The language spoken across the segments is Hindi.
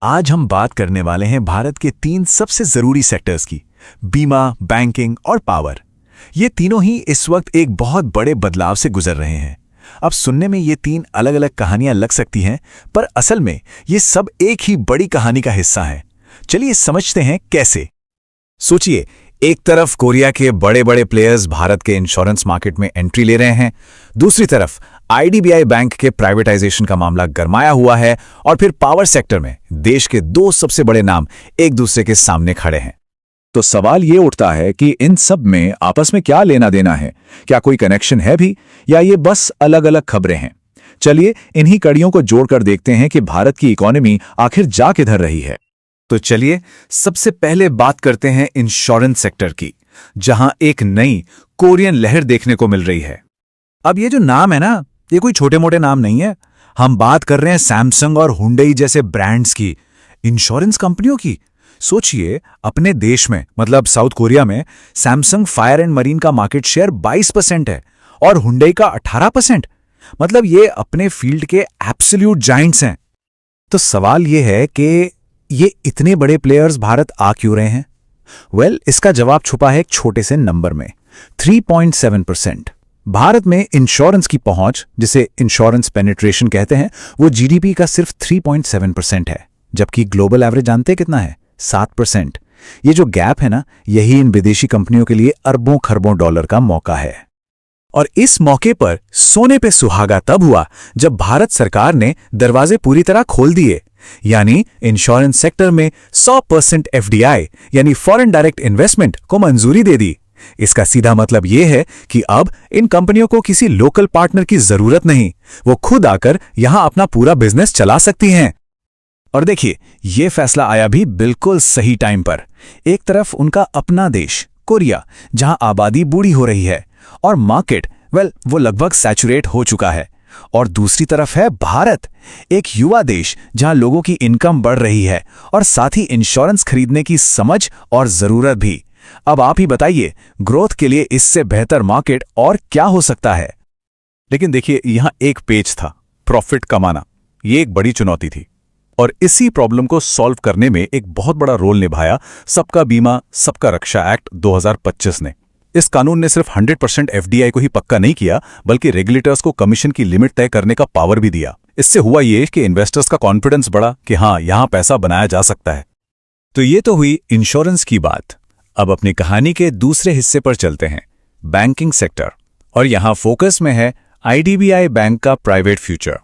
आज हम बात करने वाले हैं भारत के 3 सबसे जरूरी सेक्टर्स की। बीमा, बैंकिंग और पावर। ये तीनों ही इस वक्त एक बहुत बड़े बदलाव से गुजर रहे हैं। अब सुनने में ये 3 अलग अलग कहानियां लग सकती हैं, पर असल में ये सब एक ही बड़ी कहानी का हिस्सा हैं। चलिए समझते हैं कैसे। सोचिए, एक तरफ कोरिया के बड़े बड़े प्लेयर्स भारत के इंश्योरेंस मार्केट में एंट्री ले रहे हैं, दूसरी तरफ आईडीबीआई बैंक के प्राइवेटाइजेशन का मामला गरमाया हुआ है, और फिर पावर सेक्टर में देश के 2 सबसे बड़े नाम एक दूसरे के सामने खड़े हैं। तो सवाल ये उठता है कि इन सब में आपस में क्या लेना देना है? क्या कोई कनेक्शन है भी, या ये बस अलग अलग खबरें हैं? चलिए इन्हीं कड़ियों को जोड़कर देखते हैं कि भारत की इकोनॉमी आखिर जा किधर रही है। तो चलिए सबसे पहले बात करते हैं इंश्योरेंस सेक्टर की, जहां एक नई कोरियन लहर देखने को मिल रही है। अब ये जो नाम है ना, ये कोई छोटे मोटे नाम नहीं है। हम बात कर रहे हैं सैमसंग और हुंडई जैसे ब्रांड्स की, इंश्योरेंस कंपनियों की। सोचिए, अपने देश में मतलब साउथ कोरिया में सैमसंग फायर एंड मरीन का मार्केट शेयर 22% है और हुंडई का 18%। मतलब ये अपने फील्ड के एब्सोल्यूट जायंट्स हैं। तो सवाल ये है कि ये इतने बड़े प्लेयर्स भारत आ क्यों रहे हैं? वेल, इसका जवाब छुपा है एक छोटे से नंबर में, 3.7%। भारत में इंश्योरेंस की पहुंच, जिसे इंश्योरेंस पेनिट्रेशन कहते हैं, वो जीडीपी का सिर्फ 3.7% है, जबकि ग्लोबल एवरेज जानते कितना है? 7%। ये जो गैप है ना, यही इन विदेशी कंपनियों के लिए अरबों खरबों डॉलर का मौका है। और इस मौके पर सोने पे सुहागा तब हुआ जब भारत सरकार ने दरवाजे पूरी तरह खोल दिए, यानी इंश्योरेंस सेक्टर में 100% एफडीआई यानी फॉरेन डायरेक्ट इन्वेस्टमेंट को मंजूरी दे दी। इसका सीधा मतलब यह है कि अब इन कंपनियों को किसी लोकल पार्टनर की जरूरत नहीं, वो खुद आकर यहां अपना पूरा बिजनेस चला सकती हैं। और देखिए, यह फैसला आया भी बिल्कुल सही टाइम पर। एक तरफ उनका अपना देश कोरिया, जहां आबादी बूढ़ी हो रही है और मार्केट वो लगभग सैचुरेट हो चुका है, और दूसरी तरफ है भारत, एक युवा देश जहां लोगों की इनकम बढ़ रही है और साथ ही इंश्योरेंस खरीदने की समझ और जरूरत भी। अब आप ही बताइए, ग्रोथ के लिए इससे बेहतर मार्केट और क्या हो सकता है? लेकिन देखिए, यहां एक पेच था, प्रॉफिट कमाना। ये एक बड़ी चुनौती थी, और इसी प्रॉब्लम को सॉल्व करने में एक बहुत बड़ा रोल निभाया सबका बीमा सबका रक्षा एक्ट 2025 ने। इस कानून ने सिर्फ 100% एफडीआई को ही पक्का नहीं किया, बल्कि रेगुलेटर्स को कमीशन की लिमिट तय करने का पावर भी दिया। इससे हुआ ये कि इन्वेस्टर्स का कॉन्फिडेंस बढ़ा कि हां, यहां पैसा बनाया जा सकता है। तो ये तो हुई इंश्योरेंस की बात। अब अपनी कहानी के दूसरे हिस्से पर चलते हैं, बैंकिंग सेक्टर। और यहां फोकस में है आईडीबीआई बैंक का प्राइवेट फ्यूचर।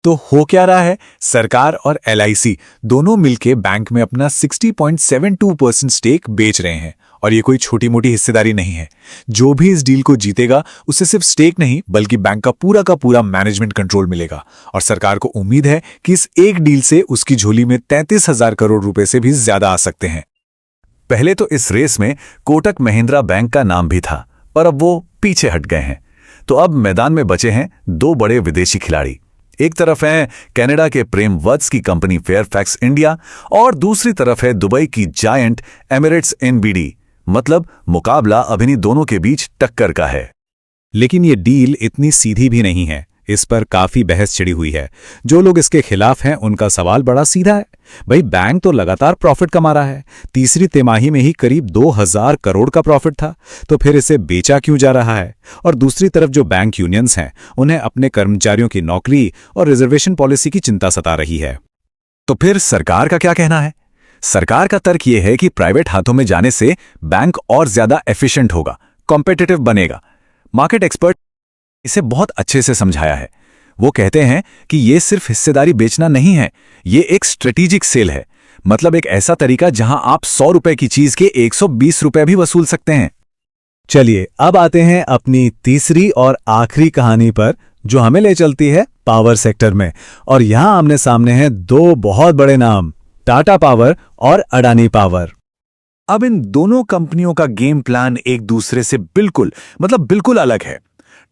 तो हो क्या रहा है? सरकार और एलआईसी दोनों मिलकर बैंक में अपना 60.72% स्टेक बेच रहे हैं, और ये कोई छोटी मोटी हिस्सेदारी नहीं है। जो भी इस डील को जीतेगा, उसे सिर्फ स्टेक नहीं बल्कि बैंक का पूरा मैनेजमेंट कंट्रोल मिलेगा। और सरकार को उम्मीद है कि इस एक डील से उसकी झोली में 33,000 करोड़ रुपए से भी ज्यादा आ सकते हैं। पहले तो इस रेस में कोटक महिंद्रा बैंक का नाम भी था, पर अब वो पीछे हट गए हैं। तो अब मैदान में बचे हैं 2 बड़े विदेशी खिलाड़ी। एक तरफ है कनाडा के प्रेम वत्स की कंपनी फेयरफैक्स इंडिया, और दूसरी तरफ है दुबई की जायंट एमिरेट्स एनबीडी। मतलब मुकाबला अब इन्हीं दोनों के बीच टक्कर का है। लेकिन ये डील इतनी सीधी भी नहीं है। इस पर काफी बहस छिड़ी हुई है। जो लोग इसके खिलाफ हैं, उनका सवाल बड़ा सीधा है। भाई, बैंक तो लगातार प्रॉफिट कमा रहा है। तीसरी तिमाही में ही करीब 2,000 करोड़ का प्रॉफिट था, तो फिर इसे बेचा क्यों जा रहा है? और दूसरी तरफ जो बैंक यूनियंस हैं, उन्हें अपने कर्मचारियों की नौकरी और रिजर्वेशन पॉलिसी की चिंता सता रही है। तो फिर सरकार का क्या कहना है? सरकार का तर्क यह है कि प्राइवेट हाथों में जाने से बैंक और ज्यादा एफिशिएंट होगा, कॉम्पिटिटिव बनेगा। मार्केट एक्सपर्ट इसे बहुत अच्छे से समझाया है। वो कहते हैं कि ये सिर्फ हिस्सेदारी बेचना नहीं है, ये एक स्ट्रेटेजिक सेल है। मतलब एक ऐसा तरीका जहां आप 100 रुपए की चीज के 120 रुपए भी वसूल सकते हैं। चलिए अब आते हैं अपनी तीसरी और आखिरी कहानी पर, जो हमें ले चलती है पावर सेक्टर में। और यहां आमने सामने हैं 2 बहुत बड़े नाम, टाटा पावर और अडानी पावर। अब इन दोनों कंपनियों का गेम प्लान एक दूसरे से बिल्कुल अलग है।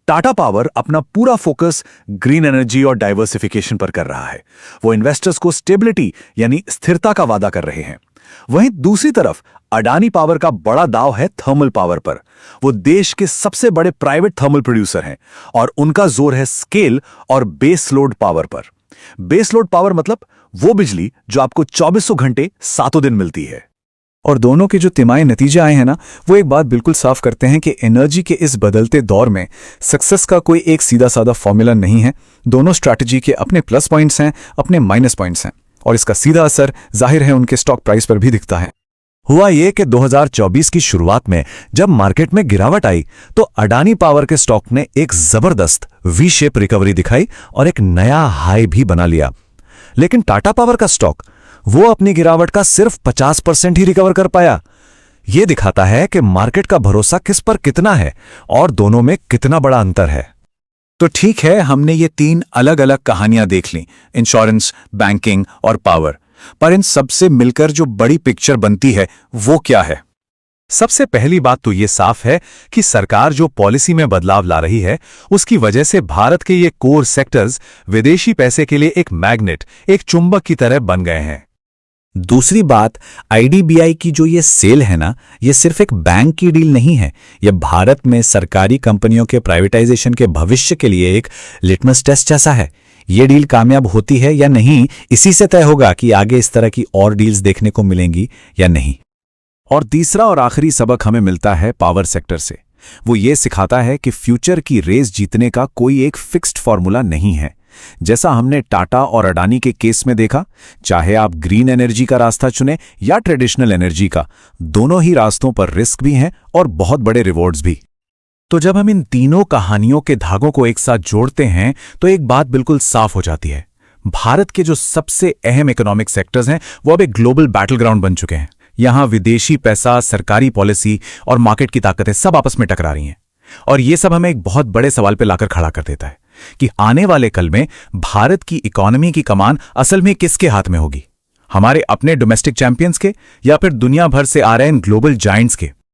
टाटा पावर अपना पूरा फोकस ग्रीन एनर्जी और डाइवर्सिफिकेशन पर कर रहा है। वो इन्वेस्टर्स को स्टेबिलिटी यानी स्थिरता का वादा कर रहे हैं। वहीं दूसरी तरफ अडानी पावर का बड़ा दाव है थर्मल पावर पर। वो देश के सबसे बड़े प्राइवेट थर्मल प्रोड्यूसर हैं और उनका जोर है स्केल और बेस लोड पावर पर। बेस लोड पावर मतलब वो बिजली जो आपको 2400 घंटे 7 दिन मिलती है। और दोनों के जो तिमाही नतीजे आए हैं ना, वो एक बात बिल्कुल साफ करते हैं कि एनर्जी के इस बदलते दौर में सक्सेस का कोई एक सीधा साधा फॉर्मूला नहीं है। दोनों स्ट्रैटेजी के अपने प्लस पॉइंट्स हैं, अपने माइनस पॉइंट्स हैं, और इसका सीधा असर जाहिर है उनके स्टॉक प्राइस पर भी दिखता है। हुआ ये कि 2024 की शुरुआत में जब मार्केट में गिरावट आई तो अडानी पावर के स्टॉक ने एक जबरदस्त वी शेप रिकवरी दिखाई और एक नया हाई भी बना लिया। लेकिन टाटा पावर का स्टॉक वो अपनी गिरावट का सिर्फ 50% ही रिकवर कर पाया। यह दिखाता है कि मार्केट का भरोसा किस पर कितना है और दोनों में कितना बड़ा अंतर है। तो ठीक है, हमने ये 3 अलग अलग कहानियां देख लीं, इंश्योरेंस, बैंकिंग और पावर। पर इन सबसे मिलकर जो बड़ी पिक्चर बनती है वो क्या है? सबसे पहली बात तो ये साफ है कि सरकार जो पॉलिसी में बदलाव ला रही है उसकी वजह से भारत के ये कोर सेक्टर्स विदेशी पैसे के लिए एक मैग्नेट, एक चुंबक की तरह बन गए हैं। दूसरी बात, आईडीबीआई की जो ये सेल है ना, ये सिर्फ एक बैंक की डील नहीं है। ये भारत में सरकारी कंपनियों के प्राइवेटाइजेशन के भविष्य के लिए एक लिटमस टेस्ट जैसा है। ये डील कामयाब होती है या नहीं, इसी से तय होगा कि आगे इस तरह की और डील्स देखने को मिलेंगी या नहीं। और तीसरा और आखिरी सबक हमें मिलता है पावर सेक्टर से। वो ये सिखाता है कि फ्यूचर की रेस जीतने का कोई एक फिक्स्ड फॉर्मूला नहीं है। जैसा हमने टाटा और अडानी के केस में देखा, चाहे आप ग्रीन एनर्जी का रास्ता चुने या ट्रेडिशनल एनर्जी का, दोनों ही रास्तों पर रिस्क भी हैं और बहुत बड़े रिवॉर्ड्स भी। तो जब हम इन तीनों कहानियों के धागों को एक साथ जोड़ते हैं तो एक बात बिल्कुल साफ हो जाती है। भारत के जो सबसे अहम इकोनॉमिक सेक्टर्स हैं वो अब एक ग्लोबल बैटल ग्राउंड बन चुके हैं। यहां विदेशी पैसा, सरकारी पॉलिसी और मार्केट की ताकतें सब आपस में टकरा रही हैं। और ये सब हमें एक बहुत बड़े सवाल पे लाकर खड़ा कर देता है कि आने वाले कल में भारत की इकोनॉमी की कमान असल में किसके हाथ में होगी? हमारे अपने डोमेस्टिक चैंपियंस के या फिर दुनिया भर से आ रहे इन ग्लोबल जायंट्स के?